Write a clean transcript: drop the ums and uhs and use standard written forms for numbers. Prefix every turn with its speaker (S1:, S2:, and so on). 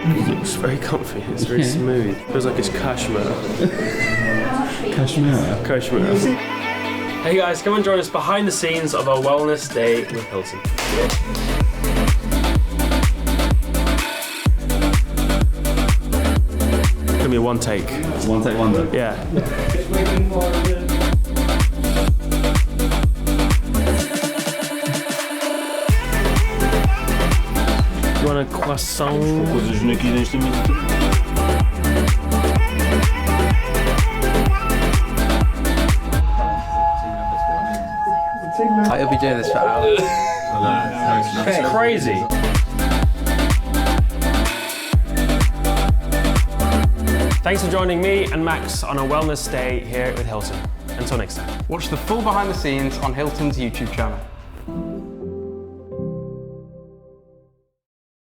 S1: It's very comfy, it's very smooth. Feels like it's cashmere.
S2: Cashmere?
S1: Cashmere. Hey guys, come and join us behind the scenes of our wellness day with Hilton. It's gonna be a one take.
S2: One take wonder?
S1: Yeah. You want a croissant?
S3: You'll be doing this for hours.
S1: It's crazy. Thanks for joining me and Max on a wellness day here with Hilton. Until next time.
S3: Watch the full behind the scenes on Hilton's YouTube channel.